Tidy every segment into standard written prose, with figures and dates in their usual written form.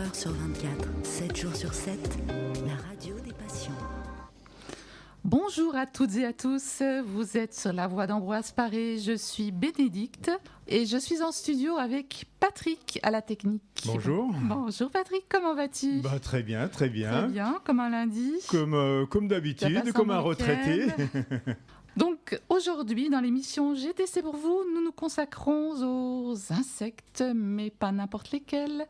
Heures sur 24, 7 jours sur 7, la radio des passions. Bonjour à toutes et à tous, vous êtes sur la voix d'Ambroise Paré, je suis Bénédicte et je suis en studio avec Patrick à la technique. Bonjour. Bonjour Patrick, comment vas-tu ? Très bien, très bien. Très bien, comme un lundi. Comme d'habitude, comme un retraité. Donc aujourd'hui dans l'émission GTC pour vous, nous nous consacrons aux insectes, mais pas n'importe lesquels.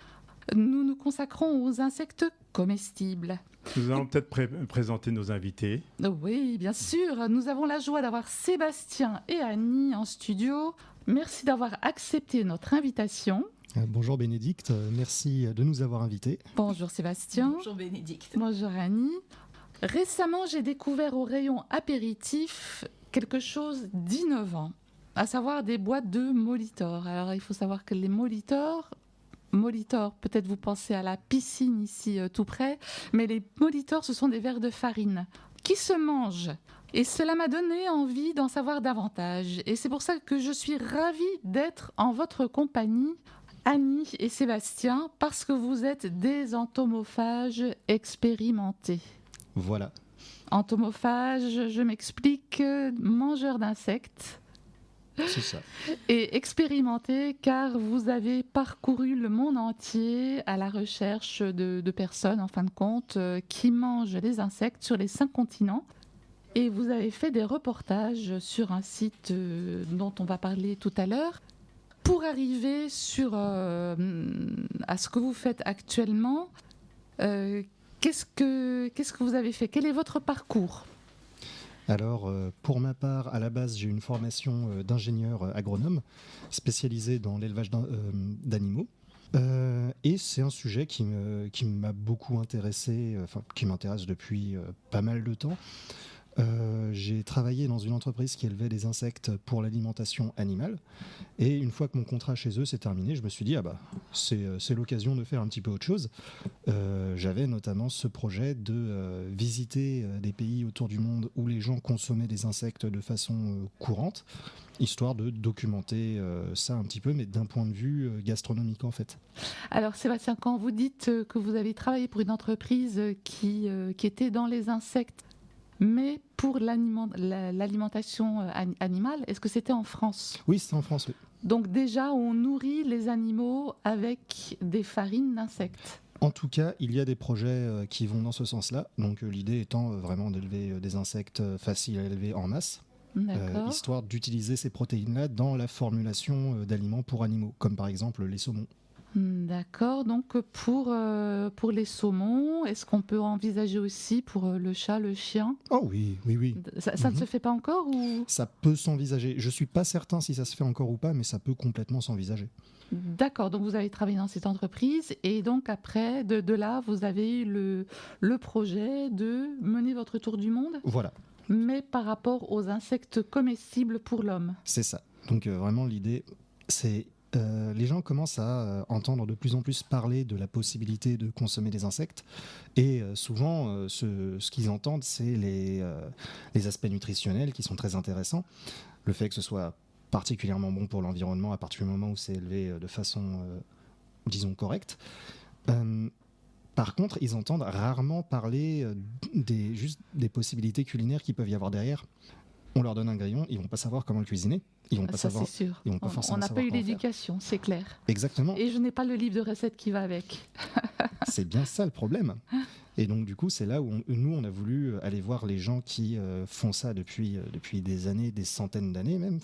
Nous nous consacrons aux insectes comestibles. Nous allons peut-être présenter nos invités. Oui, bien sûr. Nous avons la joie d'avoir Sébastien et Annie en studio. Merci d'avoir accepté notre invitation. Bonjour Bénédicte, merci de nous avoir invités. Bonjour Sébastien. Bonjour Bénédicte. Bonjour Annie. Récemment, j'ai découvert au rayon apéritif quelque chose d'innovant, à savoir des boîtes de Molitor. Alors, il faut savoir que les Molitor, peut-être vous pensez à la piscine ici tout près, mais les Molitor, ce sont des verres de farine qui se mangent. Et cela m'a donné envie d'en savoir davantage. Et c'est pour ça que je suis ravie d'être en votre compagnie, Annie et Sébastien, parce que vous êtes des entomophages expérimentés. Voilà. Entomophage, je m'explique, mangeur d'insectes. C'est ça. Et expérimenté car vous avez parcouru le monde entier à la recherche de personnes, en fin de compte, qui mangent les insectes sur les 5 continents. Et vous avez fait des reportages sur un site dont on va parler tout à l'heure. Pour arriver à ce que vous faites actuellement, qu'est-ce que vous avez fait ? Quel est votre parcours ? Alors, pour ma part, à la base, j'ai une formation d'ingénieur agronome spécialisé dans l'élevage d'animaux. Et c'est un sujet qui m'a beaucoup intéressé, qui m'intéresse depuis pas mal de temps. J'ai travaillé dans une entreprise qui élevait des insectes pour l'alimentation animale. Et une fois que mon contrat chez eux s'est terminé, je me suis dit, c'est l'occasion de faire un petit peu autre chose. J'avais notamment ce projet de visiter des pays autour du monde où les gens consommaient des insectes de façon courante, histoire de documenter ça un petit peu, mais d'un point de vue gastronomique en fait. Alors Sébastien, quand vous dites que vous avez travaillé pour une entreprise qui était dans les insectes, mais pour l'alimentation animale, est-ce que c'était en France ? Oui, c'était en France, oui. Donc déjà, on nourrit les animaux avec des farines d'insectes. En tout cas, il y a des projets qui vont dans ce sens-là. Donc l'idée étant vraiment d'élever des insectes faciles à élever en masse, histoire d'utiliser ces protéines-là dans la formulation d'aliments pour animaux, comme par exemple les saumons. D'accord, donc pour les saumons, est-ce qu'on peut envisager aussi pour le chat, le chien ? Oh oui. Ça ne se fait pas encore ou... Ça peut s'envisager. Je ne suis pas certain si ça se fait encore ou pas, mais ça peut complètement s'envisager. D'accord, donc vous avez travaillé dans cette entreprise et donc après, de là, vous avez eu le projet de mener votre tour du monde ? Voilà. Mais par rapport aux insectes comestibles pour l'homme. C'est ça. Donc vraiment l'idée, c'est... les gens commencent à entendre de plus en plus parler de la possibilité de consommer des insectes et souvent ce qu'ils entendent c'est les aspects nutritionnels qui sont très intéressants, le fait que ce soit particulièrement bon pour l'environnement à partir du moment où c'est élevé de façon disons correcte. Par contre, ils entendent rarement parler juste des possibilités culinaires qu'il peuvent y avoir derrière. On leur donne un grillon, ils vont pas savoir comment le cuisiner. Ils vont pas savoir. C'est sûr. Ils vont pas forcément on n'a pas eu savoir comment l'éducation, c'est clair. Exactement. Et je n'ai pas le livre de recettes qui va avec. C'est bien ça le problème. Et donc du coup, c'est là où nous, on a voulu aller voir les gens qui font ça depuis des années, des centaines d'années même.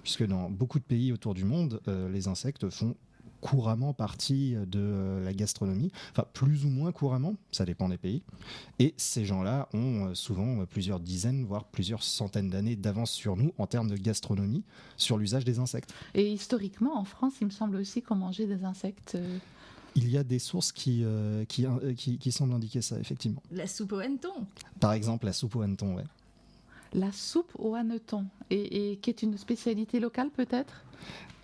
Puisque dans beaucoup de pays autour du monde, les insectes font couramment partie de la gastronomie, plus ou moins couramment, ça dépend des pays. Et ces gens-là ont souvent plusieurs dizaines, voire plusieurs centaines d'années d'avance sur nous en termes de gastronomie, sur l'usage des insectes. Et historiquement, en France, il me semble aussi qu'on mangeait des insectes. Il y a des sources qui semblent indiquer ça, effectivement. La soupe au hanneton. Par exemple, la soupe au hanneton, ouais. La soupe au hanneton, et qui est une spécialité locale peut-être ?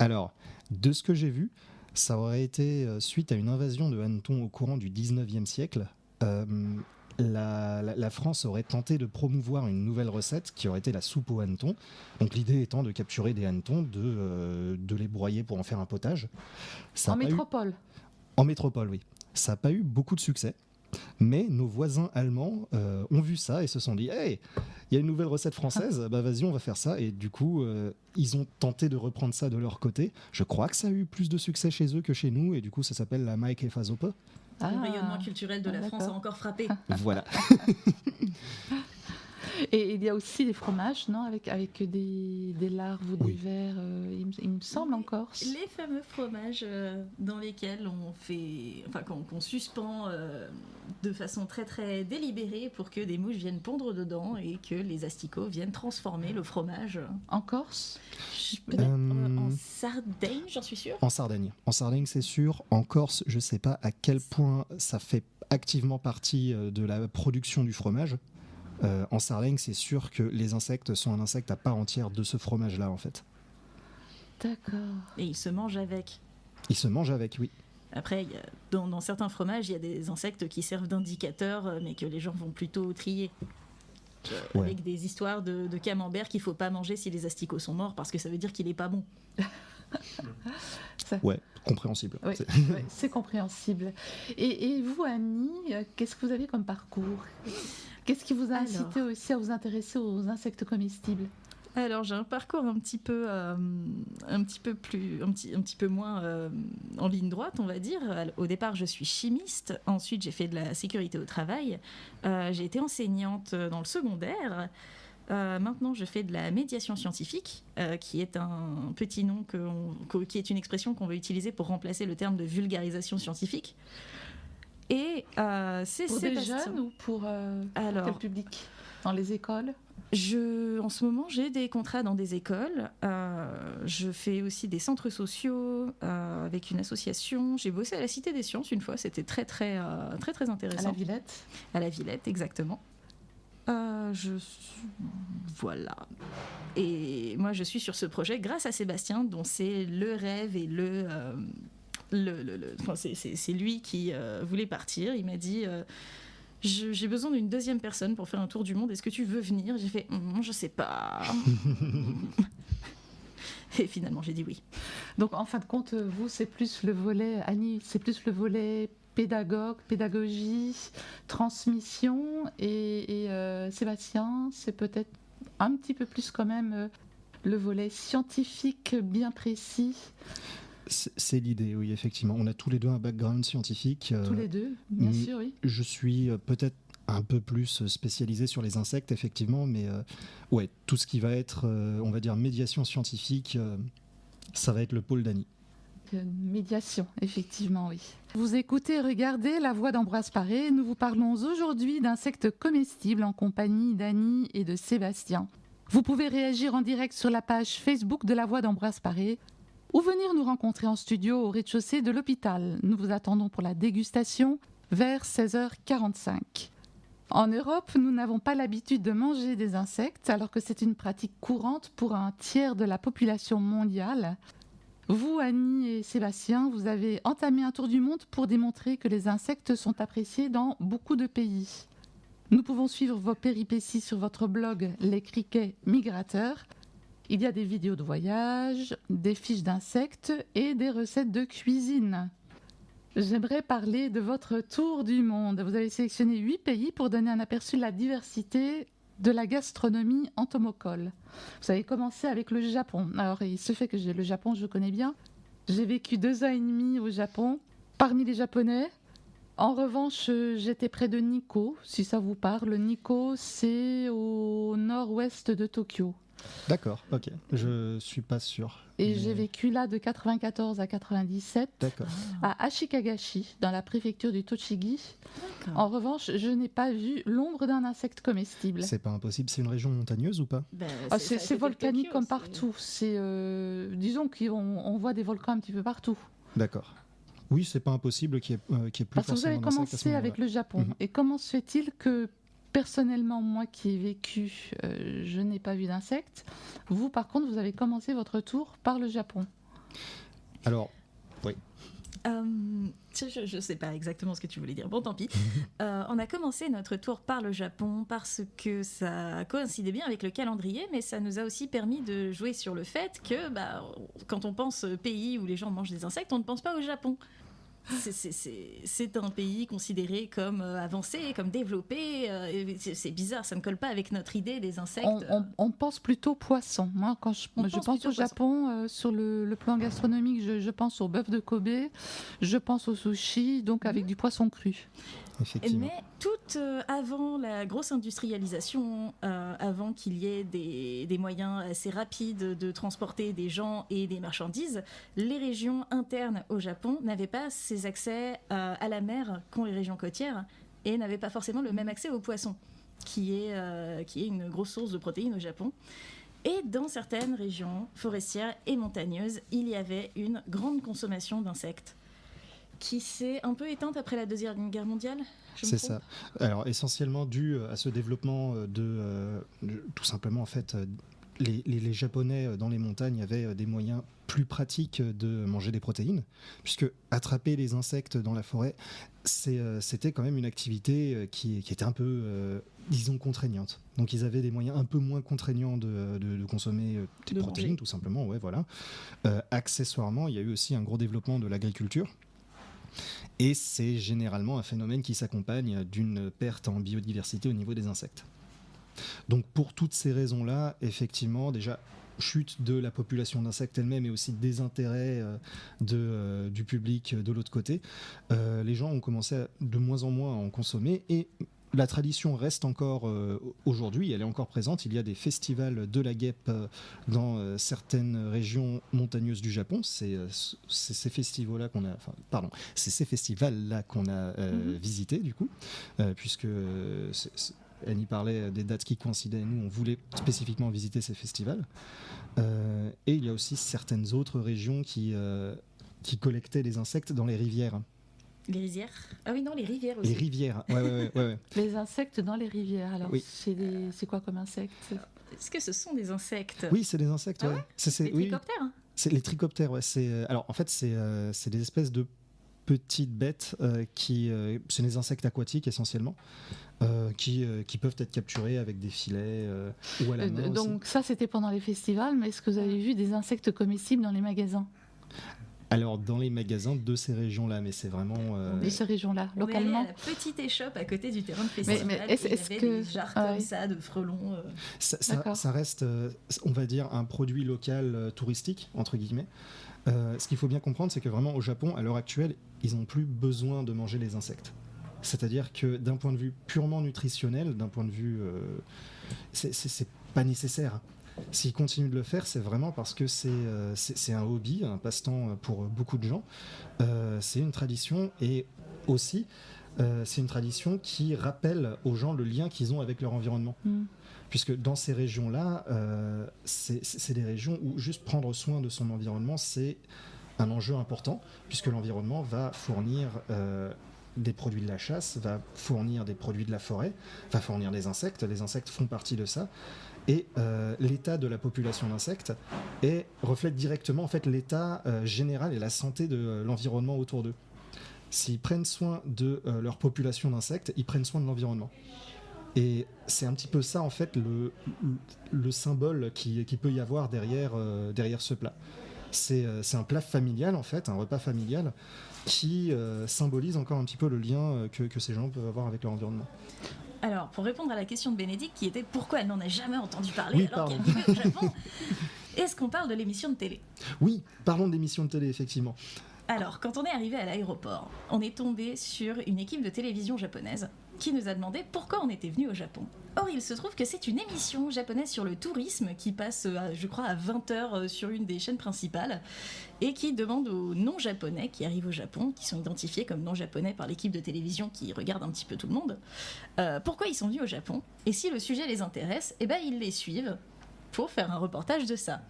Alors, de ce que j'ai vu, ça aurait été suite à une invasion de hannetons au courant du 19e siècle. La France aurait tenté de promouvoir une nouvelle recette qui aurait été la soupe aux hannetons. Donc l'idée étant de capturer des hannetons, de les broyer pour en faire un potage. En métropole ? En métropole, oui. Ça n'a pas eu beaucoup de succès. Mais nos voisins allemands ont vu ça et se sont dit « Hey, il y a une nouvelle recette française, bah vas-y, on va faire ça ». Et du coup, ils ont tenté de reprendre ça de leur côté. Je crois que ça a eu plus de succès chez eux que chez nous. Et du coup, ça s'appelle la Maikäfersuppe. Le rayonnement culturel de la France a encore frappé. Voilà. Et il y a aussi des fromages, non, avec des larves ou des vers, il me semble, en Corse. Les fameux fromages dans lesquels qu'on suspend de façon très très délibérée pour que des mouches viennent pondre dedans et que les asticots viennent transformer le fromage. En Corse Peut-être en Sardaigne, j'en suis sûre. En Sardaigne. En Sardaigne, c'est sûr. En Corse, je ne sais pas à quel point ça fait activement partie de la production du fromage. En Sardaigne, c'est sûr que les insectes sont un insecte à part entière de ce fromage-là, en fait. D'accord. Et ils se mangent avec. Ils se mangent avec, oui. Après, dans certains fromages, il y a des insectes qui servent d'indicateurs, mais que les gens vont plutôt trier. Ouais. Avec des histoires de camembert qu'il ne faut pas manger si les asticots sont morts, parce que ça veut dire qu'il n'est pas bon. Ouais, compréhensible. Oui, c'est compréhensible. Et vous, Annie, qu'est-ce que vous avez comme parcours ? Qu'est-ce qui vous a incité aussi à vous intéresser aux insectes comestibles ? Alors, j'ai un parcours un petit peu moins en ligne droite, on va dire. Au départ, je suis chimiste. Ensuite, j'ai fait de la sécurité au travail. J'ai été enseignante dans le secondaire. Maintenant, je fais de la médiation scientifique, qui est un petit nom, qui est une expression qu'on veut utiliser pour remplacer le terme de vulgarisation scientifique. Et c'est pour Sébastien. Des jeunes ou pour quel public ? Dans les écoles ? En ce moment, j'ai des contrats dans des écoles. Je fais aussi des centres sociaux avec une association. J'ai bossé à la Cité des Sciences une fois. C'était très, très, très, très intéressant. À la Villette ? À la Villette, exactement. Voilà. Et moi, je suis sur ce projet grâce à Sébastien, dont c'est le rêve et c'est lui qui voulait partir. Il m'a dit j'ai besoin d'une deuxième personne pour faire un tour du monde. Est-ce que tu veux venir ? J'ai fait je sais pas. Et finalement, j'ai dit oui. Donc, en fin de compte, vous, c'est plus le volet, Annie, c'est plus le volet pédagogie, transmission, et Sébastien, c'est peut-être un petit peu plus quand même le volet scientifique bien précis. C'est l'idée, oui, effectivement. On a tous les deux un background scientifique. Tous les deux, bien sûr, oui. Je suis peut-être un peu plus spécialisé sur les insectes, effectivement, mais ouais, tout ce qui va être, on va dire, médiation scientifique, ça va être le pôle d'Annie. Médiation, effectivement, oui. Vous écoutez, regardez La Voix d'Ambroise Paré. Nous vous parlons aujourd'hui d'insectes comestibles en compagnie d'Annie et de Sébastien. Vous pouvez réagir en direct sur la page Facebook de La Voix d'Ambroise Paré ou venir nous rencontrer en studio au rez-de-chaussée de l'hôpital. Nous vous attendons pour la dégustation vers 16h45. En Europe, nous n'avons pas l'habitude de manger des insectes, alors que c'est une pratique courante pour un tiers de la population mondiale. Vous, Annie et Sébastien, vous avez entamé un tour du monde pour démontrer que les insectes sont appréciés dans beaucoup de pays. Nous pouvons suivre vos péripéties sur votre blog Les Criquets Migrateurs. Il y a des vidéos de voyage, des fiches d'insectes et des recettes de cuisine. J'aimerais parler de votre tour du monde. Vous avez sélectionné 8 pays pour donner un aperçu de la diversité de la gastronomie entomocole. Vous avez commencé avec le Japon. Alors, il se fait que le Japon, je connais bien. J'ai vécu 2 ans et demi au Japon, parmi les Japonais. En revanche, j'étais près de Nikko, si ça vous parle. Nikko, c'est au nord-ouest de Tokyo. D'accord, ok. Je suis pas sûr. Et j'ai vécu là de 94 à 97, D'accord. à Ashikagashi, dans la préfecture du Tochigi. D'accord. En revanche, je n'ai pas vu l'ombre d'un insecte comestible. C'est pas impossible. C'est une région montagneuse ou pas ? C'est volcanique comme partout. Disons qu'on voit des volcans un petit peu partout. D'accord. Oui, c'est pas impossible qu'il y ait plus Parce que vous avez forcément d'insectes à ce commencé moment-là. avec le Japon. Et comment se fait-il que, personnellement, moi qui ai vécu, je n'ai pas vu d'insectes. Vous, par contre, vous avez commencé votre tour par le Japon. Alors, oui. Je ne sais pas exactement ce que tu voulais dire. Bon, tant pis. On a commencé notre tour par le Japon parce que ça coïncidait bien avec le calendrier, mais ça nous a aussi permis de jouer sur le fait que quand on pense pays où les gens mangent des insectes, on ne pense pas au Japon. c'est un pays considéré comme avancé, comme développé. C'est bizarre, ça ne colle pas avec notre idée des insectes. On pense plutôt poisson. Moi, quand je pense au Japon, sur le plan gastronomique, je pense au bœuf de Kobe, je pense au sushi, donc avec du poisson cru. Effectivement. Mais tout avant la grosse industrialisation, avant qu'il y ait des moyens assez rapides de transporter des gens et des marchandises, les régions internes au Japon n'avaient pas ces accès à la mer qu'ont les régions côtières et n'avaient pas forcément le même accès aux poissons, qui est une grosse source de protéines au Japon. Et dans certaines régions forestières et montagneuses, il y avait une grande consommation d'insectes, qui s'est un peu éteinte après la Deuxième Guerre mondiale. C'est ça. Alors essentiellement dû à ce développement tout simplement en fait, les Japonais dans les montagnes avaient des moyens plus pratiques de manger des protéines, puisque attraper les insectes dans la forêt, c'était quand même une activité qui était un peu, disons, contraignante. Donc ils avaient des moyens un peu moins contraignants de consommer des protéines, manger. Tout simplement. Ouais, voilà. Accessoirement, il y a eu aussi un gros développement de l'agriculture. Et c'est généralement un phénomène qui s'accompagne d'une perte en biodiversité au niveau des insectes. Donc pour toutes ces raisons-là, effectivement, déjà, chute de la population d'insectes elle-même et aussi désintérêt du public de l'autre côté, les gens ont commencé de moins en moins à en consommer et la tradition reste encore aujourd'hui, elle est encore présente. Il y a des festivals de la guêpe dans certaines régions montagneuses du Japon. C'est ces festivals-là qu'on a, c'est ces festivals-là qu'on a visités du coup, puisque elle y parlait des dates qui coïncidaient. Nous, on voulait spécifiquement visiter ces festivals. Et il y a aussi certaines autres régions qui collectaient les insectes dans les rivières. Les rivières ? Ah oui, non, les rivières aussi. Les rivières, ouais. Les insectes dans les rivières, alors oui. C'est quoi comme insectes ? Est-ce que ce sont des insectes ? Oui, c'est des insectes, ouais. C'est, les trichoptères ? C'est les trichoptères, ouais. Alors, en fait, c'est des espèces de petites bêtes c'est des insectes aquatiques essentiellement, qui peuvent être capturés avec des filets ou à la main donc aussi. Ça, c'était pendant les festivals, mais est-ce que vous avez vu des insectes comestibles dans les magasins ? Alors, dans les magasins de ces régions-là, mais c'est vraiment... De ces régions-là, localement. On est allé à la petite échoppe à côté du terrain de festival. Mais est-ce il y avait que... des jarres comme ça, de frelons. Ça reste, on va dire, un produit local touristique, entre guillemets. Ce qu'il faut bien comprendre, c'est que vraiment, au Japon, à l'heure actuelle, ils n'ont plus besoin de manger les insectes. C'est-à-dire que d'un point de vue purement nutritionnel, d'un point de vue... c'est pas nécessaire. S'ils continuent de le faire, c'est vraiment parce que c'est un hobby, un passe-temps pour beaucoup de gens. C'est une tradition et aussi, c'est une tradition qui rappelle aux gens le lien qu'ils ont avec leur environnement. Puisque dans ces régions-là, c'est des régions où juste prendre soin de son environnement, c'est un enjeu important, puisque l'environnement va fournir des produits de la chasse, va fournir des produits de la forêt, va fournir des insectes. Les insectes font partie de ça. Et l'état de la population d'insectes reflète directement en fait, l'état général et la santé de l'environnement autour d'eux. S'ils prennent soin de leur population d'insectes, ils prennent soin de l'environnement. Et c'est un petit peu ça en fait le symbole qui peut y avoir derrière ce plat. C'est un plat familial en fait, un repas familial qui symbolise encore un petit peu le lien que ces gens peuvent avoir avec leur environnement. Alors, pour répondre à la question de Bénédicte, qui était pourquoi elle n'en a jamais entendu parler alors qu'elle vivait au Japon, est-ce qu'on parle de l'émission de télé ? Oui, parlons de l'émission de télé, effectivement. Alors, quand on est arrivé à l'aéroport, on est tombé sur une équipe de télévision japonaise qui nous a demandé pourquoi on était venu au Japon. Or, il se trouve que c'est une émission japonaise sur le tourisme qui passe, je crois, à 20h sur une des chaînes principales et qui demande aux non-japonais qui arrivent au Japon, qui sont identifiés comme non-japonais par l'équipe de télévision qui regarde un petit peu tout le monde, pourquoi ils sont venus au Japon. Et si le sujet les intéresse, eh ben, ils les suivent pour faire un reportage de ça.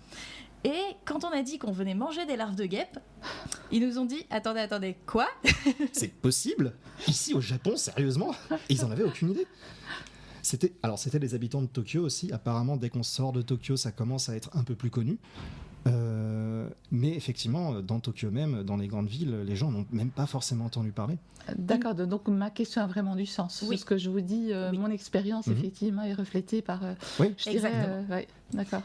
Et quand on a dit qu'on venait manger des larves de guêpes, ils nous ont dit « Attendez, quoi ?» C'est possible ? Ici, au Japon, sérieusement ? Ils n'en avaient aucune idée. C'était les habitants de Tokyo aussi. Apparemment, dès qu'on sort de Tokyo, ça commence à être un peu plus connu. Mais effectivement, dans Tokyo même, dans les grandes villes, les gens n'ont même pas forcément entendu parler. D'accord, donc ma question a vraiment du sens. Oui. Ce que je vous dis, Oui. mon expérience, effectivement, est reflétée par... Oui, je dirais, ouais, d'accord.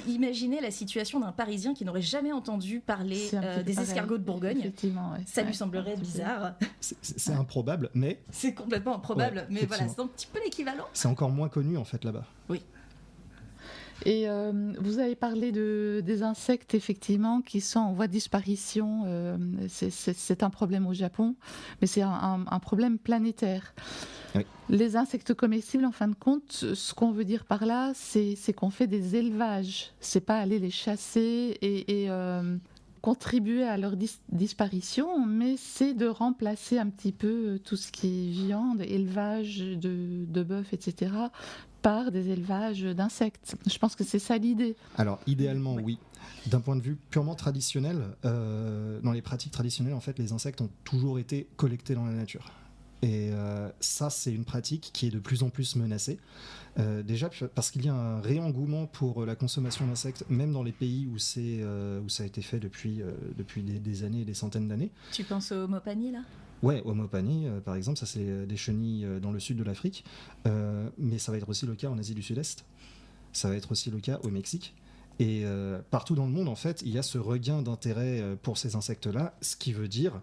Imaginez la situation d'un Parisien qui n'aurait jamais entendu parler C'est un petit peu des pareil. escargots de Bourgogne. Effectivement, ouais. Ça lui Ouais, semblerait un petit peu. bizarre. c'est improbable, mais C'est complètement improbable, Ouais, mais voilà, effectivement. c'est un petit peu l'équivalent. c'est encore moins connu en fait là-bas. Et vous avez parlé des insectes, effectivement, qui sont en voie de disparition. C'est un problème au Japon, mais c'est un problème planétaire. Oui. Les insectes comestibles, en fin de compte, ce qu'on veut dire par là, c'est qu'on fait des élevages. C'est pas aller les chasser et contribuer à leur disparition, mais c'est de remplacer un petit peu tout ce qui est viande, élevage de bœuf, etc., par des élevages d'insectes. Je pense que c'est ça l'idée. Alors idéalement oui. D'un point de vue purement traditionnel, dans les pratiques traditionnelles, en fait, les insectes ont toujours été collectés dans la nature. Et ça, c'est une pratique qui est de plus en plus menacée. Déjà parce qu'il y a un réengouement pour la consommation d'insectes, même dans les pays où ça a été fait depuis des années et des centaines d'années. Tu penses au Mopani, là? Ouais, Homopani, par exemple, ça c'est des chenilles dans le sud de l'Afrique, mais ça va être aussi le cas en Asie du Sud-Est, ça va être aussi le cas au Mexique. Et partout dans le monde, en fait, il y a ce regain d'intérêt pour ces insectes-là, ce qui veut dire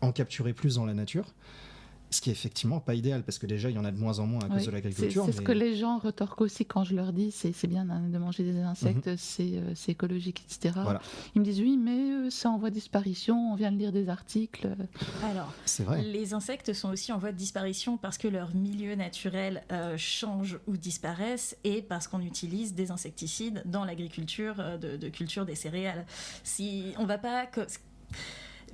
en capturer plus dans la nature. Ce qui est effectivement pas idéal, parce que déjà, il y en a de moins en moins à cause de l'agriculture. C'est ce que les gens retorquent aussi quand je leur dis c'est bien de manger des insectes, c'est écologique, etc. Voilà. Ils me disent oui, mais c'est en voie de disparition, on vient de lire des articles. Alors, C'est vrai. les insectes sont aussi en voie de disparition parce que leur milieu naturel change ou disparaissent et parce qu'on utilise des insecticides dans l'agriculture de culture des céréales. Si on va pas...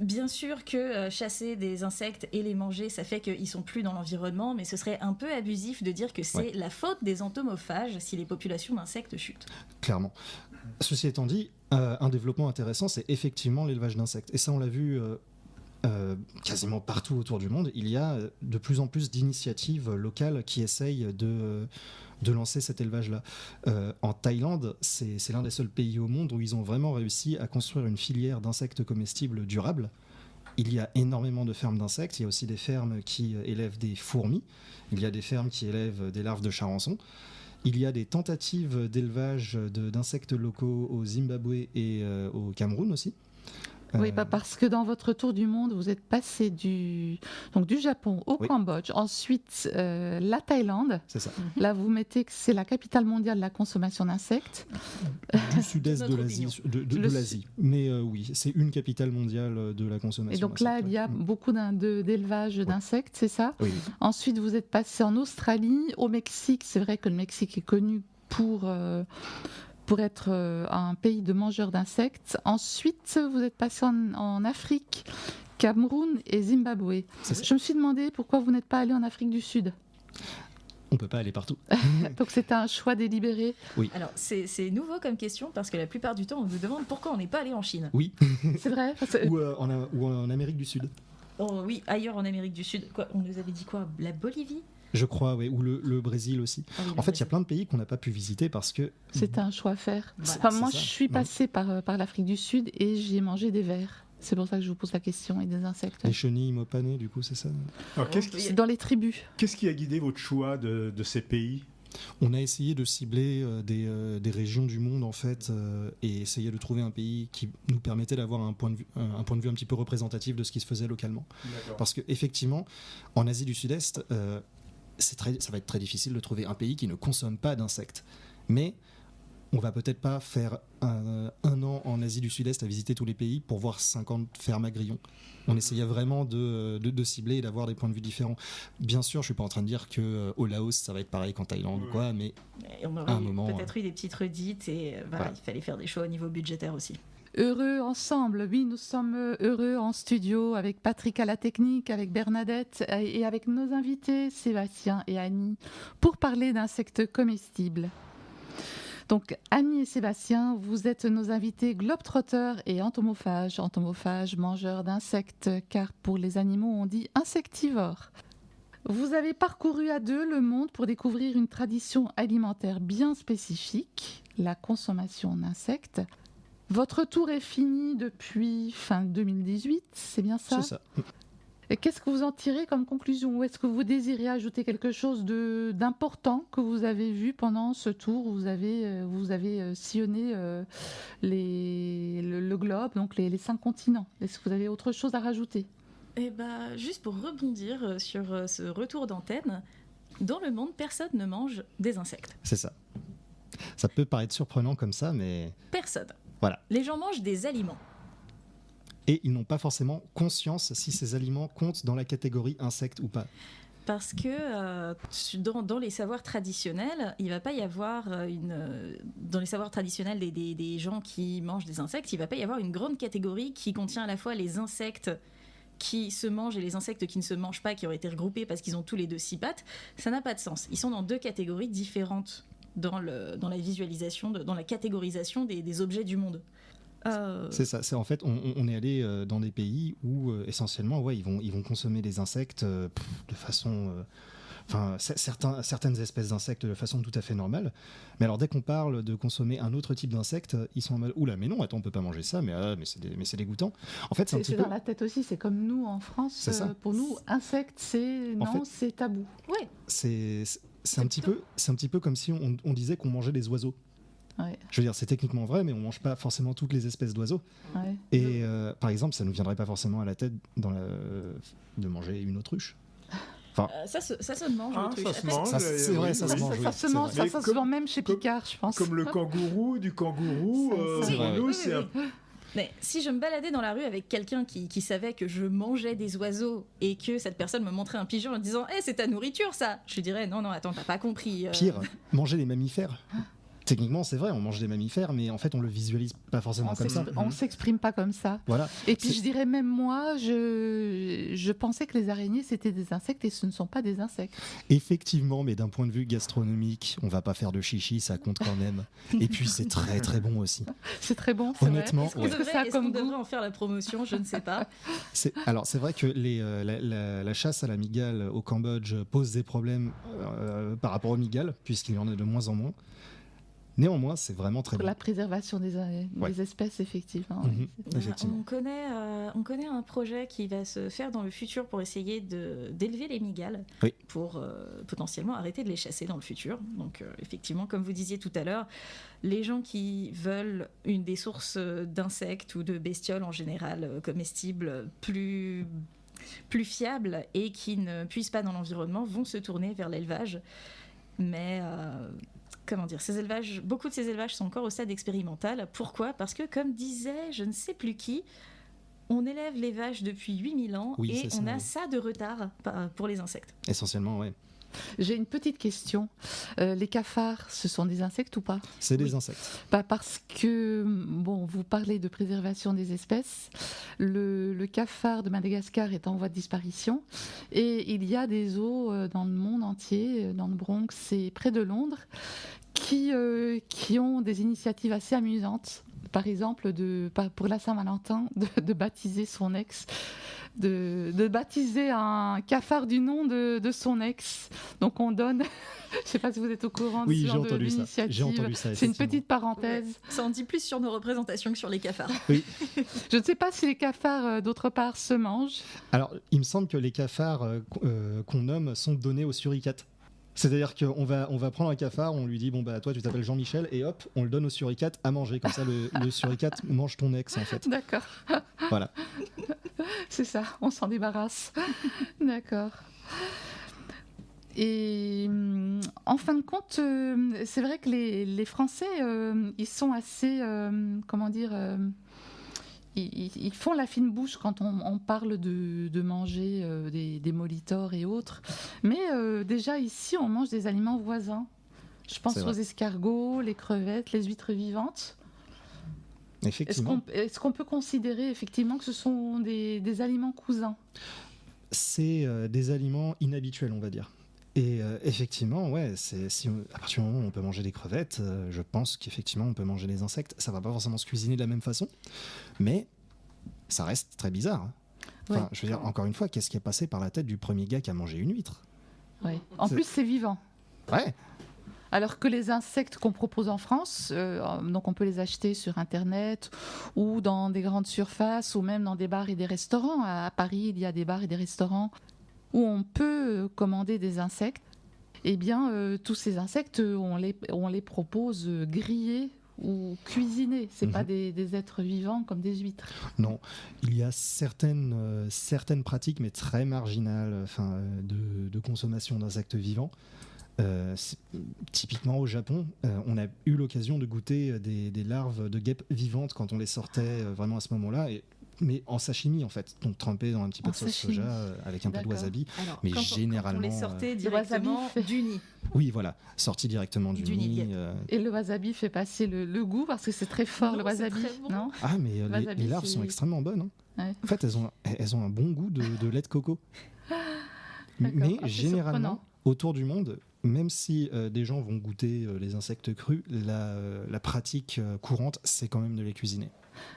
Bien sûr que chasser des insectes et les manger, ça fait qu'ils sont plus dans l'environnement, mais ce serait un peu abusif de dire que c'est la faute des entomophages si les populations d'insectes chutent. Clairement. Ceci étant dit, un développement intéressant, c'est effectivement l'élevage d'insectes. Et ça, on l'a vu quasiment partout autour du monde. Il y a de plus en plus d'initiatives locales qui essayent de lancer cet élevage-là. En Thaïlande, c'est l'un des seuls pays au monde où ils ont vraiment réussi à construire une filière d'insectes comestibles durable. Il y a énormément de fermes d'insectes. Il y a aussi des fermes qui élèvent des fourmis. Il y a des fermes qui élèvent des larves de charançon. Il y a des tentatives d'élevage d'insectes locaux au Zimbabwe et au Cameroun aussi. Oui, parce que dans votre tour du monde, vous êtes passé du Japon au Cambodge, ensuite la Thaïlande. C'est ça. Là, vous mettez que c'est la capitale mondiale de la consommation d'insectes. Du sud-est de Notre l'Asie. opinion. De l'Asie. Mais oui, c'est une capitale mondiale de la consommation. Et donc là, d'insectes, il y a ouais. beaucoup d'élevage d'insectes, c'est ça? Oui. Ensuite, vous êtes passé en Australie, au Mexique. C'est vrai que le Mexique est connu pour être un pays de mangeurs d'insectes. Ensuite, vous êtes passé en Afrique, Cameroun et Zimbabwe. C'est ça. Je me suis demandé pourquoi vous n'êtes pas allé en Afrique du Sud. On peut pas aller partout. Donc c'était un choix délibéré. Alors, c'est nouveau comme question parce que la plupart du temps, on nous demande pourquoi on n'est pas allé en Chine. Oui. C'est vrai parce que- ou en Amérique du Sud. Oh, oui, ailleurs en Amérique du Sud. Quoi, on nous avait dit quoi? La Bolivie? Je crois, oui. Ou le Brésil aussi. Ah oui, En fait, il y a plein de pays qu'on n'a pas pu visiter parce que. C'était un choix à faire. Voilà, Enfin, c'est moi, ça. je suis passée par l'Afrique du Sud et j'ai mangé des vers. C'est pour ça que je vous pose la question, et des insectes. Les chenilles mopanées, du coup, c'est ça. Alors, C'est dans les tribus. qu'est-ce qui a guidé votre choix de ces pays? On a essayé de cibler des régions du monde, en fait, et essayer de trouver un pays qui nous permettait d'avoir un point de vue un petit peu représentatif de ce qui se faisait localement. Parce qu'effectivement, en Asie du Sud-Est, ça va être très difficile de trouver un pays qui ne consomme pas d'insectes. Mais on va peut-être pas faire un an en Asie du Sud-Est à visiter tous les pays pour voir 50 fermes à grillons. On essayait vraiment de cibler et d'avoir des points de vue différents. Bien sûr, je suis pas en train de dire que au Laos ça va être pareil qu'en Thaïlande ou quoi, mais Et on À un aurait moment, peut-être eu des petites redites et voilà, il fallait faire des choix au niveau budgétaire aussi. Heureux ensemble, oui, nous sommes heureux en studio avec Patrick à la technique, avec Bernadette et avec nos invités Sébastien et Annie pour parler d'insectes comestibles. Donc Annie et Sébastien, vous êtes nos invités globetrotters et entomophages. Entomophages, mangeurs d'insectes, car pour les animaux on dit insectivores. Vous avez parcouru à deux le monde pour découvrir une tradition alimentaire bien spécifique, la consommation d'insectes. Votre tour est fini depuis fin 2018, c'est bien ça? C'est ça. Et qu'est-ce que vous en tirez comme conclusion? Ou est-ce que vous désirez ajouter quelque chose d'important que vous avez vu pendant ce tour où vous avez sillonné le globe, donc les 5 continents? Est-ce que vous avez autre chose à rajouter? Et juste pour rebondir sur ce retour d'antenne, dans le monde, personne ne mange des insectes. C'est ça. Ça peut paraître surprenant comme ça, mais Personne. voilà. Les gens mangent des aliments. Et ils n'ont pas forcément conscience si ces aliments comptent dans la catégorie insectes ou pas. Parce que dans les savoirs traditionnels, il va pas y avoir dans les savoirs traditionnels des gens qui mangent des insectes, il va pas y avoir une grande catégorie qui contient à la fois les insectes qui se mangent et les insectes qui ne se mangent pas, qui auraient été regroupés parce qu'ils ont tous les deux 6 pattes. Ça n'a pas de sens. Ils sont dans 2 catégories différentes dans la visualisation, dans la catégorisation des objets du monde. C'est ça. C'est en fait, on est allé dans des pays où essentiellement, ouais, ils vont consommer des insectes de façon, certaines espèces d'insectes de façon tout à fait normale. Mais alors dès qu'on parle de consommer un autre type d'insecte, ils sont en mode oula, mais non, attends, on peut pas manger ça, mais c'est dégoûtant. En fait, c'est un petit peu dans la tête aussi. C'est comme nous en France. C'est ça. Pour nous, insectes, c'est tabou. Ouais. c'est un petit peu comme si on disait qu'on mangeait des oiseaux. Ouais. Je veux dire, c'est techniquement vrai, mais on mange pas forcément toutes les espèces d'oiseaux. Ouais. Et par exemple, ça nous viendrait pas forcément à la tête de manger une autruche. Ça se mange, l'autruche. Ça se Après, mange. C'est vrai, ça se mange. Ça se mange, vrai. ça Mais se vend même chez Picard, je pense. Comme le kangourou, du kangourou, C'est pour vrai. nous, Oui, c'est oui, oui. Mais si je me baladais dans la rue avec quelqu'un qui savait que je mangeais des oiseaux et que cette personne me montrait un pigeon en disant « c'est ta nourriture, ça !» Je lui dirais « Non, attends, t'as pas compris. Pire, manger des mammifères. Techniquement, c'est vrai, on mange des mammifères, mais en fait, on le visualise pas forcément comme ça. On s'exprime pas comme ça. Voilà. Et puis je dirais même moi, je pensais que les araignées c'était des insectes et ce ne sont pas des insectes. Effectivement, mais d'un point de vue gastronomique, on va pas faire de chichi, ça compte quand même. Et puis, c'est très très bon aussi. C'est très bon, c'est Honnêtement, vrai. Est-ce qu'on ouais. Qu'est-ce que ça a devrait, comme goût devrait en faire la promotion? Je ne sais pas. Alors, c'est vrai que la chasse à la migale au Cambodge pose des problèmes par rapport aux migales, puisqu'il y en a de moins en moins. Néanmoins, c'est vraiment très Pour bon. la préservation des Ouais. espèces, effectivement. Mhm, On effectivement. connaît un projet qui va se faire dans le futur pour essayer d'élever les migales, Oui. pour potentiellement arrêter de les chasser dans le futur. Donc effectivement, comme vous disiez tout à l'heure, les gens qui veulent une des sources d'insectes ou de bestioles en général comestibles plus fiables et qui ne puissent pas dans l'environnement vont se tourner vers l'élevage. Mais comment dire, beaucoup de ces élevages sont encore au stade expérimental. Pourquoi ? Parce que, comme disait je ne sais plus qui, on élève les vaches depuis 8000 ans Oui, et c'est on ça, a oui. ça de retard pour les insectes. Essentiellement, ouais. J'ai une petite question. Les cafards, ce sont des insectes ou pas ? C'est des Oui. insectes. Parce que, bon, vous parlez de préservation des espèces. Le cafard de Madagascar est en voie de disparition. Et il y a des zoos dans le monde entier, dans le Bronx et près de Londres, qui ont des initiatives assez amusantes. Par exemple, pour la Saint-Valentin, de baptiser son ex, de baptiser un cafard du nom de son ex. Donc on donne, je ne sais pas si vous êtes au courant de Oui, ce j'ai genre entendu ça. d'initiative. J'ai entendu ça. C'est une effectivement. petite parenthèse. Ça en dit plus sur nos représentations que sur les cafards. Je ne sais pas si les cafards, d'autre part, se mangent. Alors, il me semble que les cafards qu'on nomme sont donnés aux suricates. C'est-à-dire qu'on va prendre un cafard, on lui dit bon bah toi tu t'appelles Jean-Michel et hop on le donne au suricate à manger, comme ça le suricate mange ton ex en fait. D'accord. Voilà. C'est ça, on s'en débarrasse. D'accord. Et en fin de compte, c'est vrai que les Français, ils sont assez, comment dire, ils font la fine bouche quand on parle de manger des molitors et autres. Mais déjà ici, on mange des aliments voisins. Je pense C'est aux vrai. escargots, les crevettes, les huîtres vivantes. Effectivement. Est-ce qu'on peut considérer effectivement que ce sont des aliments cousins ? C'est des aliments inhabituels, on va dire. Et effectivement, ouais, à partir du moment où on peut manger des crevettes, je pense qu'effectivement on peut manger des insectes. Ça va pas forcément se cuisiner de la même façon, mais ça reste très bizarre. Hein. Enfin, Ouais. je veux dire, encore une fois, qu'est-ce qui est passé par la tête du premier gars qui a mangé une huître ? Ouais. En C'est- plus, c'est vivant. Ouais, Alors que les insectes qu'on propose en France, donc on peut les acheter sur Internet ou dans des grandes surfaces ou même dans des bars et des restaurants. À Paris, il y a des bars et des restaurants où on peut commander des insectes. Eh bien, tous ces insectes, on les propose grillés ou cuisinés. Ce n'est pas des êtres vivants comme des huîtres. Non, il y a certaines pratiques, mais très marginales, de consommation d'insectes vivants. Typiquement au Japon, on a eu l'occasion de goûter des larves de guêpes vivantes quand on les sortait vraiment à ce moment-là, mais en sashimi en fait, donc trempé dans un petit peu de sauce soja avec un peu de wasabi. Alors, mais quand généralement, on les sortait directement du nid. Oui, voilà, sorti directement du nid. Et le wasabi fait passer le goût parce que c'est très fort, Non, le wasabi. c'est très bon. Non, Ah, mais wasabi, les larves sont extrêmement bonnes. Hein. Ouais. En fait, elles ont un bon goût de lait de coco. D'accord. Mais C'est généralement, surprenant. autour du monde, même si des gens vont goûter les insectes crus, la pratique courante, c'est quand même de les cuisiner.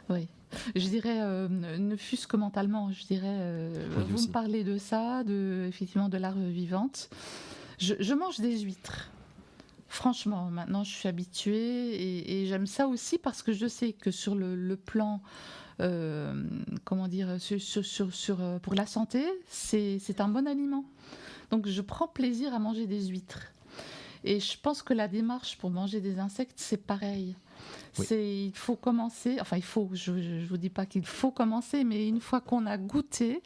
Oui. Je dirais, ne fût-ce que mentalement, je dirais, Oui, vous aussi. me parlez de ça, effectivement de larves vivantes. Je mange des huîtres. Franchement, maintenant je suis habituée et j'aime ça aussi parce que je sais que sur le plan, comment dire, pour la santé, c'est un bon aliment. Donc je prends plaisir à manger des huîtres. Et je pense que la démarche pour manger des insectes, c'est pareil. Oui. Il faut commencer, je ne vous dis pas qu'il faut commencer, mais une fois qu'on a goûté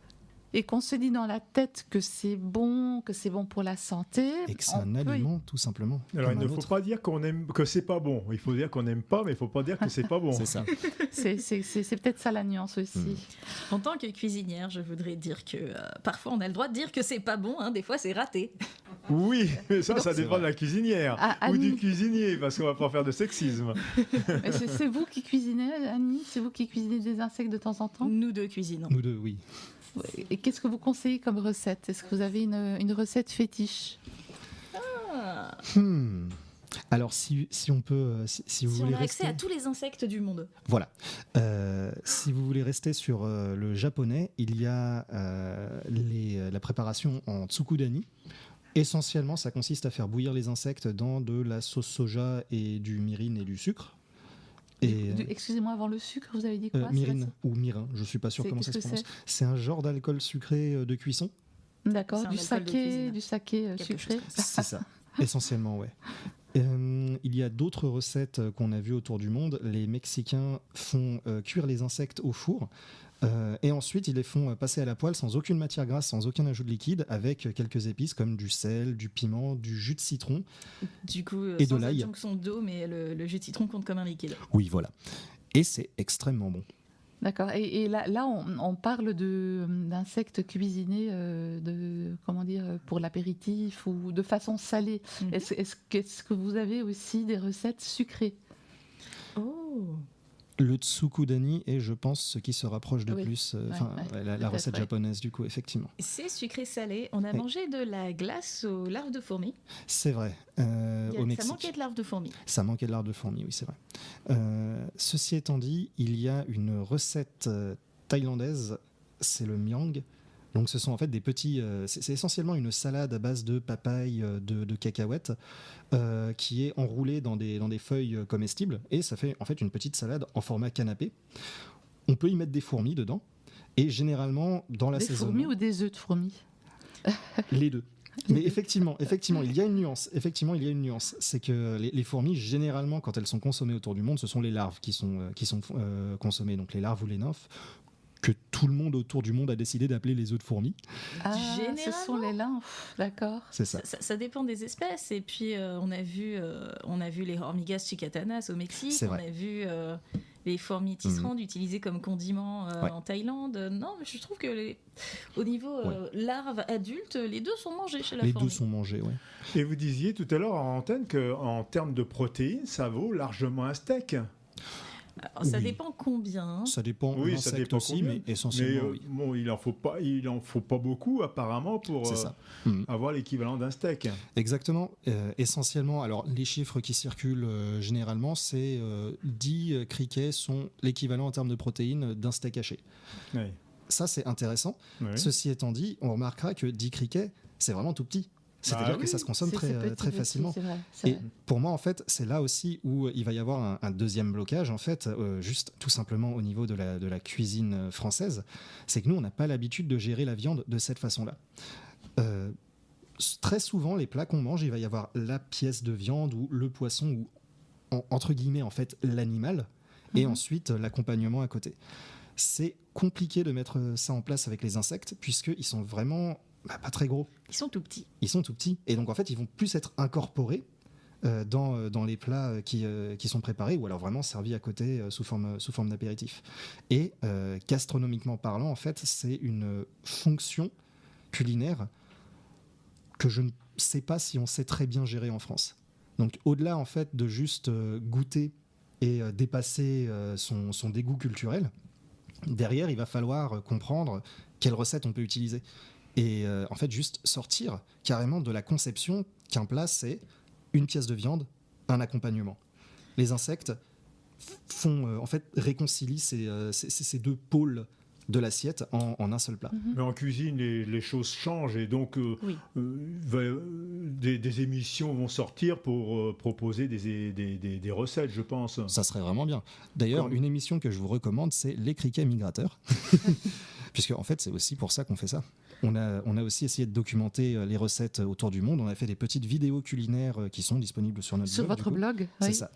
et qu'on se dit dans la tête que c'est bon pour la santé. Et que c'est un aliment, tout simplement. Alors, il comme ne un faut autre. pas dire que c'est pas bon. Il faut dire qu'on n'aime pas, mais il ne faut pas dire que c'est pas bon. C'est ça. C'est peut-être ça la nuance aussi. En tant que cuisinière, je voudrais dire que parfois on a le droit de dire que c'est pas bon, hein, des fois c'est raté. Oui, mais ça C'est dépend de vrai. la cuisinière Ah, ou Annie. du cuisinier, parce qu'on va pas faire de sexisme. Mais c'est vous qui cuisinez, Annie? C'est vous qui cuisinez des insectes de temps en temps? Nous deux cuisinons. Nous deux, oui. Ouais. Et qu'est-ce que vous conseillez comme recette? Est-ce que vous avez une recette fétiche? Ah. Alors, si on peut, si vous Si on voulez a accès rester, à tous les insectes du monde. voilà. Si vous voulez rester sur le japonais, il y a la préparation en tsukudani. Essentiellement, ça consiste à faire bouillir les insectes dans de la sauce soja et du mirin et du sucre. Et Excusez-moi, avant le sucre, vous avez dit quoi? mirin ou mirin, je suis pas sûr comment ça se Qu'est-ce que prononce. C'est un genre d'alcool sucré de cuisson. D'accord, C'est un du alcool de cuisine. saké Quelque sucré. chose comme ça. C'est ça, essentiellement, ouais. Il y a d'autres recettes qu'on a vues autour du monde. Les Mexicains font cuire les insectes au four et ensuite ils les font passer à la poêle sans aucune matière grasse, sans aucun ajout de liquide, avec quelques épices comme du sel, du piment, du jus de citron. Du coup, Et de sans l'ail. adjonction d'eau, mais le jus de citron compte comme un liquide. Oui, voilà. Et c'est extrêmement bon. D'accord. Et là on parle d'insectes cuisinés comment dire, pour l'apéritif ou de façon salée. Mhm. Est-ce que vous avez aussi des recettes sucrées? Oh. Le tsukudani est, je pense, ce qui se rapproche de Oui. plus, Ouais, la peut-être, recette ouais. japonaise, du coup, effectivement. C'est sucré-salé. On a Oui. mangé de la glace aux larves de fourmis. C'est vrai, au Ça Mexique. manquait de larves de fourmis. Ça manquait de larves de fourmi, oui, c'est vrai. Ceci étant dit, il y a une recette thaïlandaise, c'est le myang. Donc ce sont en fait des petits... c'est essentiellement une salade à base de papaye, de cacahuètes, qui est enroulée dans des feuilles comestibles. Et ça fait en fait une petite salade en format canapé. On peut y mettre des fourmis dedans. Et généralement, dans Des l'assaisonnement... fourmis ou des œufs de fourmis? Les deux. Mais effectivement, il y a une nuance. Effectivement, il y a une nuance. C'est que les fourmis, généralement, quand elles sont consommées autour du monde, ce sont les larves qui sont consommées. Donc les larves ou les nymphes, que tout le monde autour du monde a décidé d'appeler les œufs de fourmis. Ah, ce Généralement. sont les lymphes, d'accord. C'est ça. Ça dépend des espèces. Et puis, on a vu les hormigas chicatanas au Mexique. C'est On vrai. a vu les fourmis tisserandes utilisées comme condiment Ouais. en Thaïlande. Non, mais je trouve que au niveau larves adultes, les deux sont mangés chez la Les fourmi. deux sont mangés, ouais. Et vous disiez tout à l'heure en antenne qu'en termes de protéines, ça vaut largement un steak. Alors, ça Oui. dépend combien. Ça dépend Oui, l'insecte ça dépend aussi, combien. mais essentiellement, Mais oui. bon, il en faut pas beaucoup apparemment pour C'est ça. Mhm. avoir l'équivalent d'un steak. Exactement. Essentiellement, alors les chiffres qui circulent généralement, c'est 10 criquets sont l'équivalent en termes de protéines d'un steak haché. Oui. Ça, c'est intéressant. Oui. Ceci étant dit, on remarquera que 10 criquets, c'est vraiment tout petit. C'est-à-dire Ah que ça se consomme C'est très, petit très aussi, facilement. c'est vrai, c'est Et vrai. pour moi, en fait, c'est là aussi où il va y avoir un deuxième blocage, en fait, juste tout simplement au niveau de la cuisine française. C'est que nous, on n'a pas l'habitude de gérer la viande de cette façon-là. Très souvent, les plats qu'on mange, il va y avoir la pièce de viande ou le poisson ou, entre guillemets, en fait, l'animal, et ensuite l'accompagnement à côté. C'est compliqué de mettre ça en place avec les insectes, puisqu'ils sont vraiment pas très gros. Ils sont tout petits. Ils sont tout petits et donc en fait ils vont plus être incorporés dans les plats qui sont préparés ou alors vraiment servis à côté sous forme d'apéritif. Et gastronomiquement parlant, en fait, c'est une fonction culinaire que je ne sais pas si on sait très bien gérer en France. Donc au-delà en fait de juste goûter et dépasser son dégoût culturel, derrière il va falloir comprendre quelle recette on peut utiliser. Et en fait, juste sortir carrément de la conception qu'un plat, c'est une pièce de viande, un accompagnement. Les insectes font, en fait, réconcilient ces deux pôles de l'assiette en un seul plat. Mais en cuisine, les choses changent et donc Oui. des émissions vont sortir pour proposer des recettes, je pense. Ça serait vraiment bien. D'ailleurs, Comme- une émission que je vous recommande, c'est Les Criquets Migrateurs. Puisque, en fait, c'est aussi pour ça qu'on fait ça. On a aussi essayé de documenter les recettes autour du monde. On a fait des petites vidéos culinaires qui sont disponibles sur notre Sur blog. votre du coup. blog, C'est oui. ça.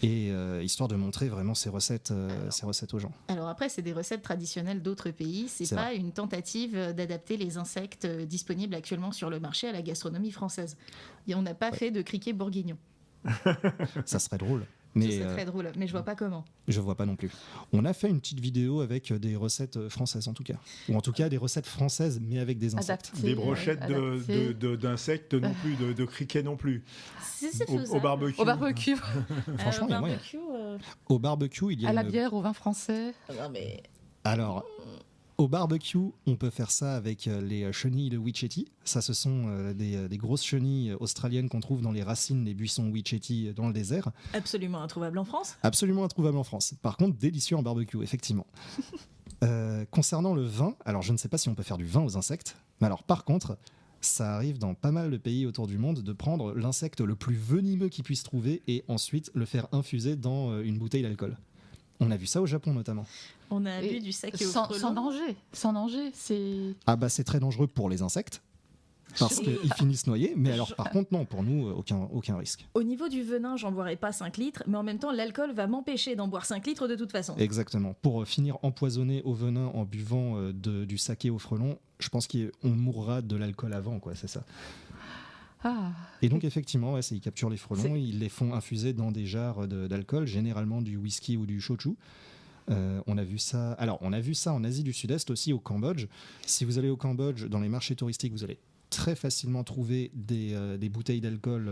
Et histoire de montrer vraiment ces recettes aux gens. Alors après, c'est des recettes traditionnelles d'autres pays. C'est C'est pas une tentative d'adapter les insectes disponibles actuellement sur le marché à la gastronomie française. Et on n'a pas fait de criquet bourguignon. Ça serait drôle. Ce Mais serait très drôle, mais je vois pas comment. je vois pas non plus. On a fait une petite vidéo avec des recettes françaises en tout cas. Ou en tout cas des recettes françaises mais avec des insectes. Adapté, Des brochettes adapté. d'insectes non plus, de criquets non plus. C'est Au faisable. barbecue. Au barbecue, Franchement, il y a moyen. barbecue, Au barbecue, il y a à la une- bière, au vin français. non mais Alors, au barbecue, on peut faire ça avec les chenilles de Wichetti. Ça, ce sont des grosses chenilles australiennes qu'on trouve dans les racines des buissons Wichetti dans le désert. absolument introuvable en France. Absolument introuvable en France. Par contre, délicieux en barbecue, effectivement. Concernant le vin, alors je ne sais pas si on peut faire du vin aux insectes, mais alors par contre, ça arrive dans pas mal de pays autour du monde de prendre l'insecte le plus venimeux qu'ils puissent trouver et ensuite le faire infuser dans une bouteille d'alcool. On a vu ça au Japon notamment. On a Et bu du saké au Sans frelon. danger, sans danger. C'est Ah bah c'est très dangereux pour les insectes, parce Oui. qu'ils finissent noyés, mais alors par contre non, pour nous, aucun risque. Au niveau du venin, j'en boirai pas 5 litres, mais en même temps, l'alcool va m'empêcher d'en boire 5 litres de toute façon. Exactement. Pour finir empoisonné au venin en buvant du saké au frelon, je pense qu'on mourra de l'alcool avant, quoi, c'est ça. ah, Et donc effectivement, ouais, ils capturent les frelons, C'est- ils les font infuser dans des jarres d'alcool, généralement du whisky ou du shochu. On a vu ça. Alors, on a vu ça en Asie du Sud-Est aussi, au Cambodge. Si vous allez au Cambodge, dans les marchés touristiques, vous allez très facilement trouver des bouteilles d'alcool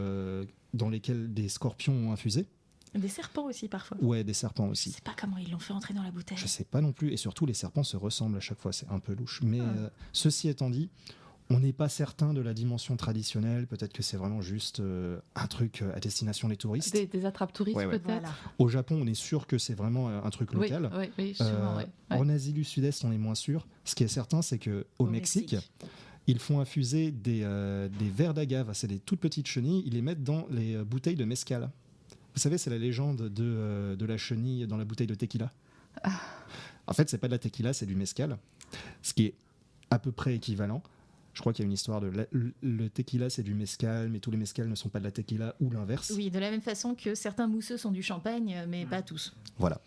dans lesquelles des scorpions ont infusé. Des serpents aussi parfois. Ouais, des serpents Je aussi. sais pas comment ils l'ont fait entrer dans la bouteille. Je sais pas non plus. Et surtout, les serpents se ressemblent à chaque fois. C'est un peu louche. Mais ceci étant dit, on n'est pas certain de la dimension traditionnelle. Peut-être que c'est vraiment juste un truc à destination des touristes. des attrapes touristes Ouais, ouais. peut-être. Voilà. Au Japon, on est sûr que c'est vraiment un truc Oui, local. oui, sûrement, oui. Ouais. En Asie du Sud-Est, on est moins sûr. Ce qui est certain, c'est que au Mexique, ils font infuser des vers d'agave. C'est des toutes petites chenilles. Ils les mettent dans les bouteilles de mezcal. Vous savez, c'est la légende de la chenille dans la bouteille de tequila. En fait, c'est pas de la tequila, c'est du mezcal. Ce qui est à peu près équivalent. Je crois qu'il y a une histoire de le tequila, c'est du mezcal, mais tous les mezcals ne sont pas de la tequila ou l'inverse. Oui, de la même façon que certains mousseux sont du champagne, mais pas tous. Voilà.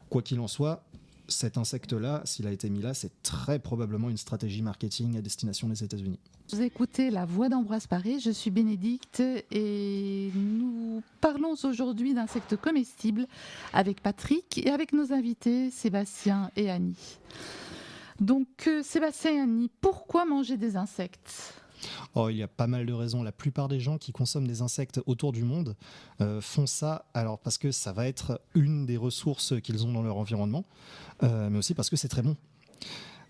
Quoi qu'il en soit, cet insecte-là, s'il a été mis là, c'est très probablement une stratégie marketing à destination des États-Unis. Vous écoutez La Voix d'Ambroise Paré, je suis Bénédicte et nous parlons aujourd'hui d'insectes comestibles avec Patrick et avec nos invités Sébastien et Annie. Donc Sébastien et Annie, pourquoi manger des insectes ? Oh, il y a pas mal de raisons. La plupart des gens qui consomment des insectes autour du monde font ça alors parce que ça va être une des ressources qu'ils ont dans leur environnement, mais aussi parce que c'est très bon.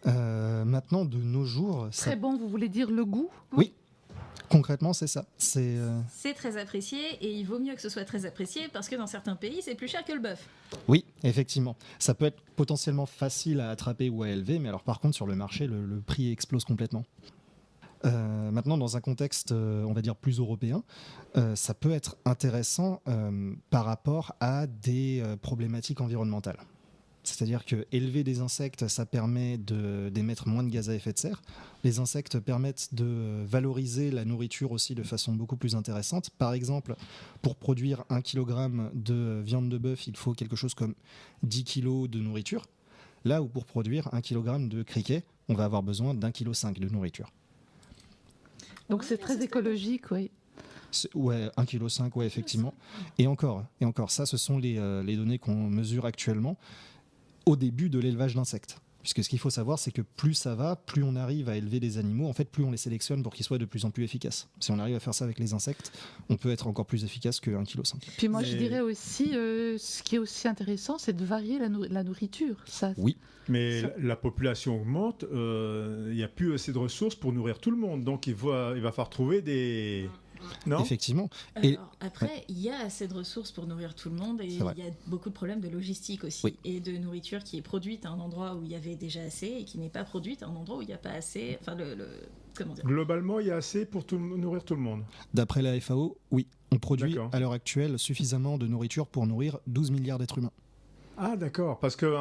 Maintenant, de nos jours, Très bon, vous voulez dire le goût ? Oui, concrètement, c'est ça. C'est C'est très apprécié et il vaut mieux que ce soit très apprécié parce que dans certains pays, c'est plus cher que le bœuf. Oui, effectivement. Ça peut être potentiellement facile à attraper ou à élever, mais alors par contre, sur le marché, le prix explose complètement. Maintenant, dans un contexte, on va dire, plus européen, ça peut être intéressant par rapport à des problématiques environnementales. C'est-à-dire que élever des insectes, ça permet d'émettre moins de gaz à effet de serre. Les insectes permettent de valoriser la nourriture aussi de façon beaucoup plus intéressante. Par exemple, pour produire 1 kg de viande de bœuf, il faut quelque chose comme 10 kg de nourriture. Là où pour produire 1 kg de criquet, on va avoir besoin d'1,5 kg de nourriture. Donc c'est très écologique, oui. Ouais, 1,5 kg, ouais, effectivement. Et encore, ça, ce sont les données qu'on mesure actuellement au début de l'élevage d'insectes. Puisque ce qu'il faut savoir, c'est que plus ça va, plus on arrive à élever des animaux, en fait, plus on les sélectionne pour qu'ils soient de plus en plus efficaces. Si on arrive à faire ça avec les insectes, on peut être encore plus efficace que 1,5 kg. Puis moi, je dirais aussi, ce qui est aussi intéressant, c'est de varier la nourriture. Ça, Oui. Mais la population augmente, il n'y a plus assez de ressources pour nourrir tout le monde. Donc il va falloir trouver des... Non ? Effectivement. Alors, après, il y a assez de ressources pour nourrir tout le monde et il y a beaucoup de problèmes de logistique aussi. Oui. Et de nourriture qui est produite à un endroit où il y avait déjà assez et qui n'est pas produite à un endroit où il n'y a pas assez. Enfin, comment dire ? Globalement, il y a assez pour nourrir tout le monde. D'après la FAO, oui, on produit D'accord. à l'heure actuelle suffisamment de nourriture pour nourrir 12 milliards d'êtres humains. Ah d'accord, parce que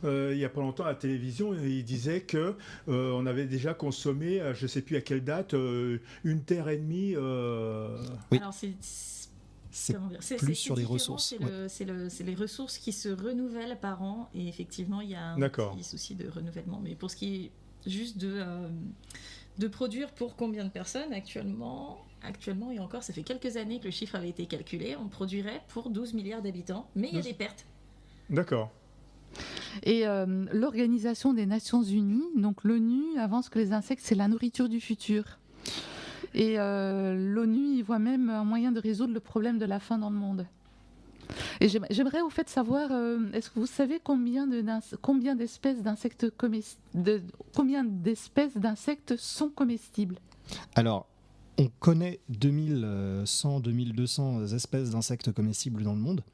il y a pas longtemps à la télévision, il disait que on avait déjà consommé, je sais plus à quelle date, 1,5 terre. Oui. Alors, C'est comment dire, plus sur les différent, ressources. C'est les ressources qui se renouvellent par an et effectivement il y a un petit souci de renouvellement. Mais pour ce qui est juste de produire pour combien de personnes actuellement et encore ça fait quelques années que le chiffre avait été calculé, on produirait pour 12 milliards d'habitants, mais il y a des pertes. D'accord. Et l'Organisation des Nations Unies, donc l'ONU, avance que les insectes, c'est la nourriture du futur. Et l'ONU y voit même un moyen de résoudre le problème de la faim dans le monde. Et j'aimerais au fait savoir, est-ce que vous savez combien d'espèces d'insectes sont comestibles ? Alors, on connaît 2100-2200 espèces d'insectes comestibles dans le monde.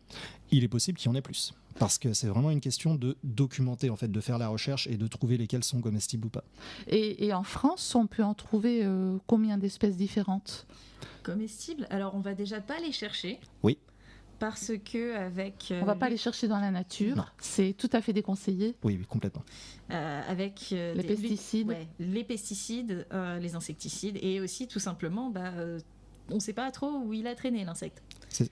Il est possible qu'il y en ait plus. Parce que c'est vraiment une question de documenter, en fait, de faire la recherche et de trouver lesquels sont comestibles ou pas. Et en France, on peut en trouver combien d'espèces différentes ? Comestibles ? Alors on va déjà pas les chercher. Oui. Parce que avec on va pas les chercher dans la nature, non. C'est tout à fait déconseillé. Oui, complètement. Avec les pesticides, les pesticides, les insecticides et aussi tout simplement, on ne sait pas trop où il a traîné l'insecte.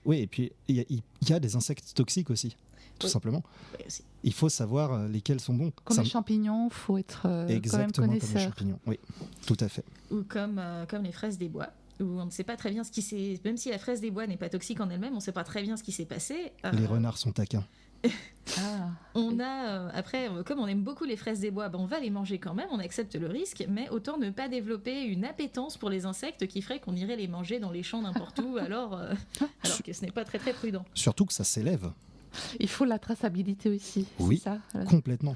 Oui, et puis il y a des insectes toxiques aussi, tout simplement. Oui, aussi. Il faut savoir lesquels sont bons. Comme les champignons, il faut être exactement quand même comme les connaisseur. champignons, oui, tout à fait. Ou comme les fraises des bois, où on ne sait pas très bien ce qui s'est... Même si la fraise des bois n'est pas toxique en elle-même, on ne sait pas très bien ce qui s'est passé. Les renards sont taquins. On a, après, comme on aime beaucoup les fraises des bois, on va les manger quand même, on accepte le risque, mais autant ne pas développer une appétence pour les insectes qui ferait qu'on irait les manger dans les champs n'importe où, alors que ce n'est pas très très prudent. Surtout que ça s'élève. Il faut la traçabilité aussi, oui, c'est ça ? Complètement.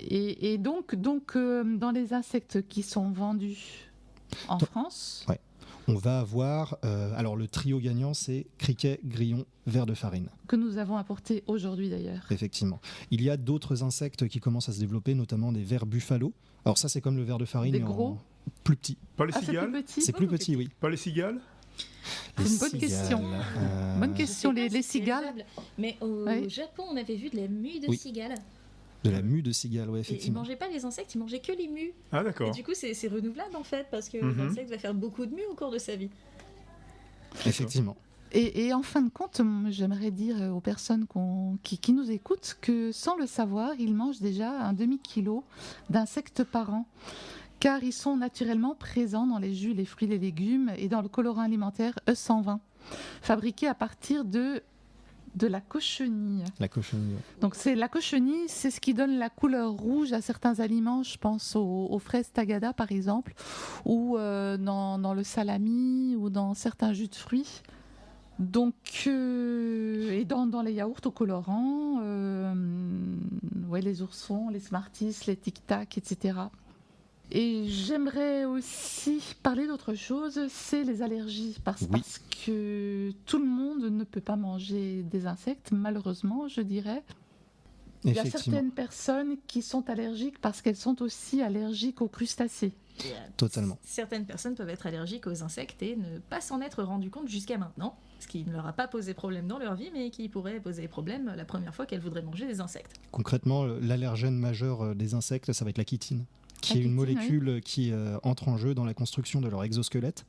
Et donc dans les insectes qui sont vendus en France... Ouais. On va avoir, alors le trio gagnant, c'est criquet, grillon, ver de farine. Que nous avons apporté aujourd'hui d'ailleurs. Effectivement. Il y a d'autres insectes qui commencent à se développer, notamment des vers buffalo. Alors ça, c'est comme le ver de farine, des mais gros. Plus petit. Pas les cigales ? C'est plus petit, oui. Pas les cigales ? C'est une bonne question. Bonne question, les cigales. Mais au Japon, on avait vu de la mue de cigale. De la mue de cigale, oui, effectivement. Ils ne mangeaient pas les insectes, ils mangeaient que les mues. Ah, d'accord. Et du coup, c'est renouvelable en fait, parce que l'insecte va faire beaucoup de mues au cours de sa vie. Effectivement. Et en fin de compte, j'aimerais dire aux personnes qui nous écoutent que sans le savoir, ils mangent déjà un demi-kilo d'insectes par an. Car ils sont naturellement présents dans les jus, les fruits, les légumes et dans le colorant alimentaire E120, fabriqué à partir de la cochenille. La cochenille. Donc la cochenille, c'est ce qui donne la couleur rouge à certains aliments. Je pense aux fraises tagada par exemple, ou dans le salami, ou dans certains jus de fruits. Donc, et dans les yaourts au colorant, les oursons, les Smarties, les Tic Tac, etc. Et j'aimerais aussi parler d'autre chose, c'est les allergies. Parce que tout le monde ne peut pas manger des insectes, malheureusement, je dirais. Il y a certaines personnes qui sont allergiques parce qu'elles sont aussi allergiques aux crustacés. Et, Totalement. Certaines personnes peuvent être allergiques aux insectes et ne pas s'en être rendu compte jusqu'à maintenant, ce qui ne leur a pas posé problème dans leur vie, mais qui pourrait poser problème la première fois qu'elles voudraient manger des insectes. Concrètement, l'allergène majeur des insectes, ça va être la chitine, qui La est une chitine, molécule qui entre en jeu dans la construction de leur exosquelette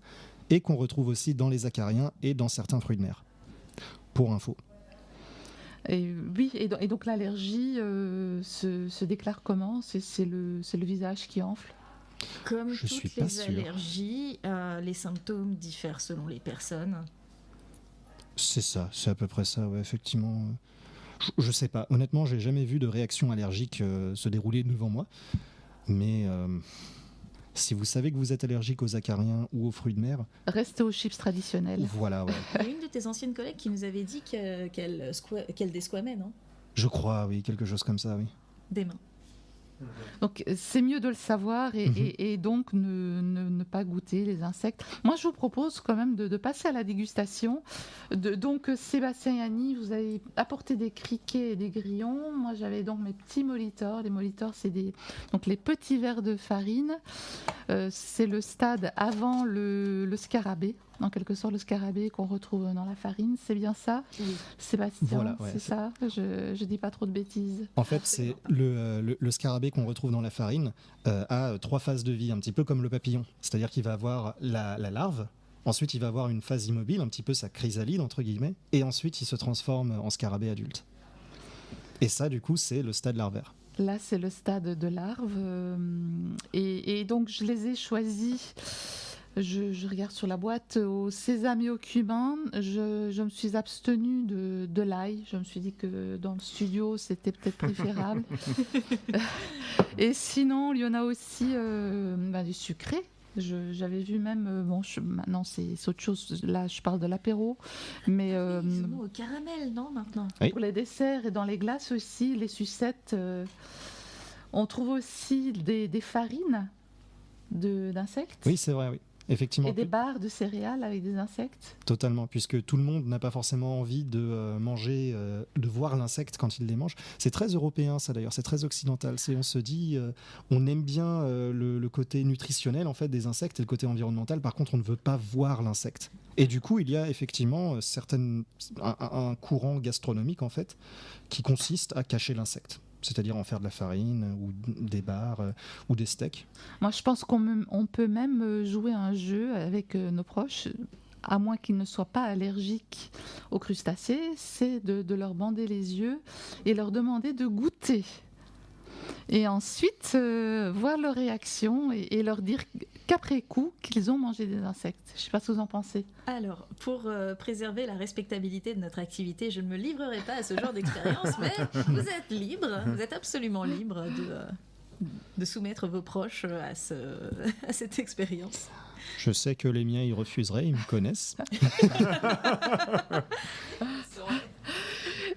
et qu'on retrouve aussi dans les acariens et dans certains fruits de mer. Pour info. Et oui, et donc l'allergie se déclare comment ? C'est le visage qui enfle ? Comme Je suis toutes pas les sûr. allergies, les symptômes diffèrent selon les personnes. C'est ça, c'est à peu près ça, ouais, effectivement. Je sais pas, honnêtement, j'ai jamais vu de réaction allergique se dérouler devant moi. Mais si vous savez que vous êtes allergique aux acariens ou aux fruits de mer, Restez aux chips traditionnels. voilà, ouais. Il y a une de tes anciennes collègues qui nous avait dit qu'elle desquamait, non ? Je crois, oui, quelque chose comme ça, oui. Des mains. Donc c'est mieux de le savoir et donc ne pas goûter les insectes. Moi je vous propose quand même de passer à la dégustation. Donc Sébastien et Annie, vous avez apporté des criquets et des grillons. Moi j'avais donc mes petits molitors. Les molitors c'est donc les petits verres de farine. C'est le stade avant le scarabée. En quelque sorte le scarabée qu'on retrouve dans la farine. C'est bien ça, Oui. Sébastien, Voilà, ouais, c'est ça. Je dis pas trop de bêtises. En fait, c'est le scarabée qu'on retrouve dans la farine a 3 phases de vie, un petit peu comme le papillon. C'est-à-dire qu'il va avoir la larve, ensuite il va avoir une phase immobile, un petit peu sa chrysalide, entre guillemets, et ensuite il se transforme en scarabée adulte. Et ça, du coup, c'est le stade larvaire. Là, c'est le stade de larve. Et donc, je les ai choisis. Je regarde sur la boîte au sésame et au cumin. Je me suis abstenue de l'ail. Je me suis dit que dans le studio, c'était peut-être préférable. Et sinon, il y en a aussi du sucré. J'avais vu même, maintenant c'est autre chose, là je parle de l'apéro, mais Ils sont au caramel, non, maintenant ? Oui. pour les desserts et dans les glaces aussi, les sucettes, on trouve aussi des farines d'insectes Oui, c'est vrai, oui. Effectivement, et des barres de céréales avec des insectes. totalement, puisque tout le monde n'a pas forcément envie de manger, de voir l'insecte quand il les mange. C'est très européen, ça d'ailleurs, c'est très occidental. On se dit, on aime bien le côté nutritionnel en fait des insectes et le côté environnemental. Par contre, on ne veut pas voir l'insecte. Et du coup, il y a effectivement un courant gastronomique en fait qui consiste à cacher l'insecte. C'est-à-dire en faire de la farine ou des barres ou des steaks. Moi je pense qu'on peut même jouer à un jeu avec nos proches, à moins qu'ils ne soient pas allergiques aux crustacés, c'est de leur bander les yeux et leur demander de goûter. Et ensuite, voir leur réaction et leur dire qu'après coup, qu'ils ont mangé des insectes. Je ne sais pas ce que vous en pensez. Alors, pour préserver la respectabilité de notre activité, je ne me livrerai pas à ce genre d'expérience, mais vous êtes libre, vous êtes absolument libre de soumettre vos proches à cette expérience. Je sais que les miens, ils refuseraient, ils me connaissent.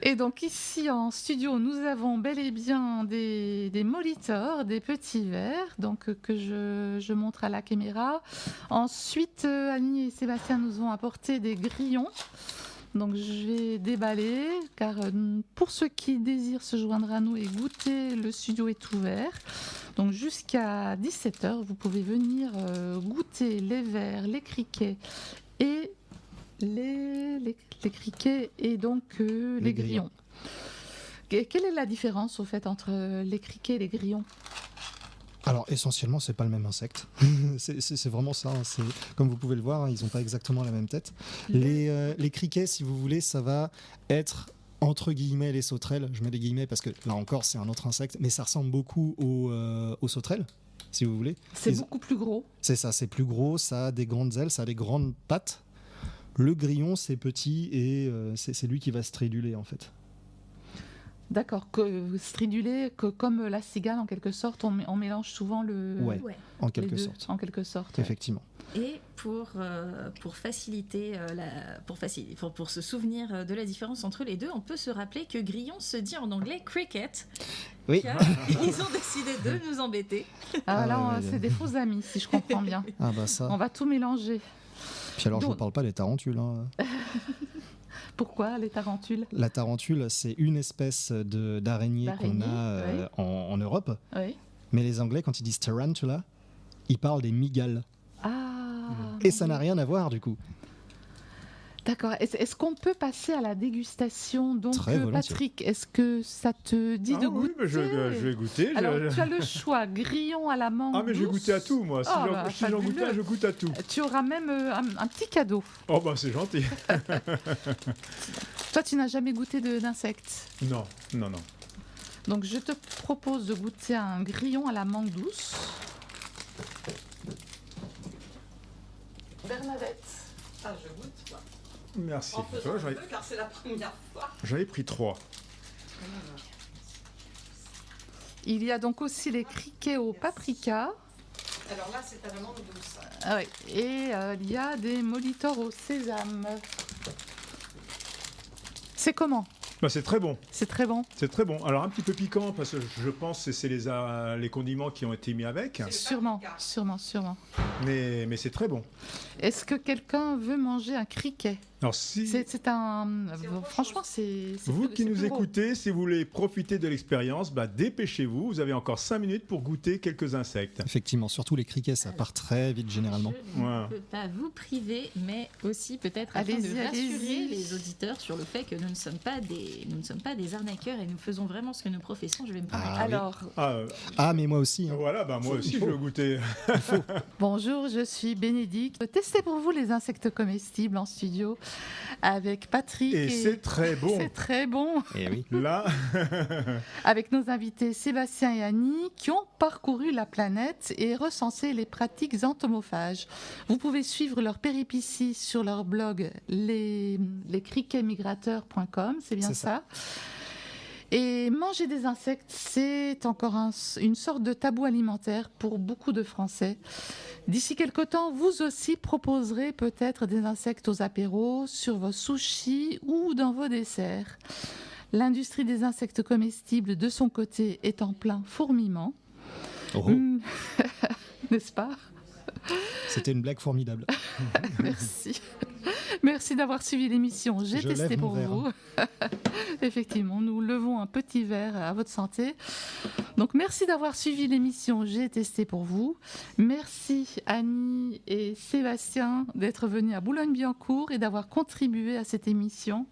Et donc ici en studio, nous avons bel et bien des molitors, des petits verres, donc que je montre à la caméra. Ensuite, Annie et Sébastien nous ont apporté des grillons. Donc je vais déballer, car pour ceux qui désirent se joindre à nous et goûter, le studio est ouvert. Donc jusqu'à 17h, vous pouvez venir goûter les verres, les criquets et les criquets et donc les grillons. Quelle est la différence au fait entre les criquets et les grillons ? Alors essentiellement, c'est pas le même insecte. c'est vraiment ça. Comme vous pouvez le voir, ils n'ont pas exactement la même tête. Les criquets, si vous voulez, ça va être entre guillemets les sauterelles. Je mets des guillemets parce que là encore, c'est un autre insecte, mais ça ressemble beaucoup aux sauterelles, si vous voulez. C'est beaucoup plus gros. C'est ça, c'est plus gros, ça a des grandes ailes, ça a des grandes pattes. Le grillon, c'est petit et c'est lui qui va striduler en fait. D'accord, stridulé, comme la cigale en quelque sorte, on mélange souvent Ouais. En quelque les deux, sorte. en quelque sorte. Ouais. Effectivement. Et pour faciliter, pour se souvenir de la différence entre les deux, on peut se rappeler que grillon se dit en anglais cricket. Oui. Car ils ont décidé de nous embêter. Ah, là, ouais, c'est des faux amis, si je comprends bien. Ah bah ça. On va tout mélanger. Puis alors, je ne Donc- vous parle pas des tarentules. Hein. Pourquoi les tarentules ? La tarentule, c'est une espèce d'araignée qu'on a D'araignée, en Europe. Oui. Mais les Anglais, quand ils disent tarantula, il parle des mygales. Ah. Et ça n'a rien à voir du coup. D'accord. Est-ce qu'on peut passer à la dégustation? Donc, Très volontiers. Patrick, est-ce que ça te dit de oui, goûter? mais je vais goûter. Alors, tu as le choix, grillon à la mangue Ah, mais je vais douce. goûter à tout, moi. Si Ah, j'en bah, si j'en goûte fabuleux. un, je goûte à tout. Tu auras même un petit cadeau. Oh, bah, c'est gentil. Toi, tu n'as jamais goûté d'insectes. Non. Donc, je te propose de goûter un grillon à la mangue douce. Bernadette. Ah, je goûte pas. Merci. En faisant Toi, un peu, car c'est la première fois. J'en ai pris 3. Il y a donc aussi les criquets au paprika. Alors là, c'est à la mangue douce. Ah oui. Et il y a des molitors au sésame. C'est comment? Bah, c'est très bon. C'est très bon. C'est très bon. Alors, un petit peu piquant, parce que je pense que c'est les condiments qui ont été mis avec. Sûrement. Mais c'est très bon. Est-ce que quelqu'un veut manger un criquet? Alors, si C'est un... Franchement, c'est vous qui c'est nous plus gros. écoutez, si vous voulez profiter de l'expérience, bah, dépêchez-vous. Vous avez encore 5 minutes pour goûter quelques insectes. Effectivement, surtout les criquets, ça part très vite généralement. Je Ouais. ne peux pas vous priver, mais aussi peut-être afin Allez-y, de rassurer allez-y. les auditeurs sur le fait que nous ne sommes pas des arnaqueurs et nous faisons vraiment ce que nous professons. Je vais me permettre. Ah oui. Alors, Ah, mais moi aussi. hein. Voilà, bah, moi aussi, je veux goûter. bonjour, je suis Bénédicte. Testez pour vous les insectes comestibles en studio avec Patrick. Et c'est très bon. C'est très bon. Eh oui. Là, Avec nos invités Sébastien et Annie qui ont parcouru la planète et recensé les pratiques entomophages. Vous pouvez suivre leur péripéties sur leur blog lescriquetsmigrateurs.com, c'est bien C'est ça. Et manger des insectes, c'est encore une sorte de tabou alimentaire pour beaucoup de Français. D'ici quelque temps, vous aussi proposerez peut-être des insectes aux apéros, sur vos sushis ou dans vos desserts. L'industrie des insectes comestibles, de son côté, est en plein fourmillement. Oh, N'est-ce pas? c'était une blague formidable. Merci. Merci d'avoir suivi l'émission. J'ai Je testé lève mon pour verre. vous. Effectivement, nous levons un petit verre à votre santé. Donc, merci d'avoir suivi l'émission. J'ai testé pour vous. Merci Annie et Sébastien d'être venus à Boulogne-Billancourt et d'avoir contribué à cette émission.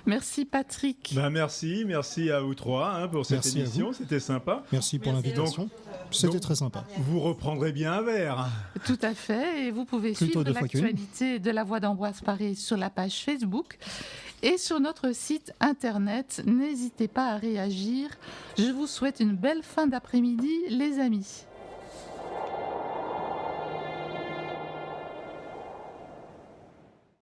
Merci Patrick. bah, merci à vous trois pour cette Merci à émission. C'était sympa. Merci pour Merci. l'invitation. C'était Donc- très sympa. Vous reprendrez bien un verre. Tout à fait. Et vous pouvez Plutôt suivre 2 fois qu'une. l'actualité de La Voix d'Ambroise Paré sur la page Facebook et sur notre site internet. N'hésitez pas à réagir. Je vous souhaite une belle fin d'après-midi, les amis.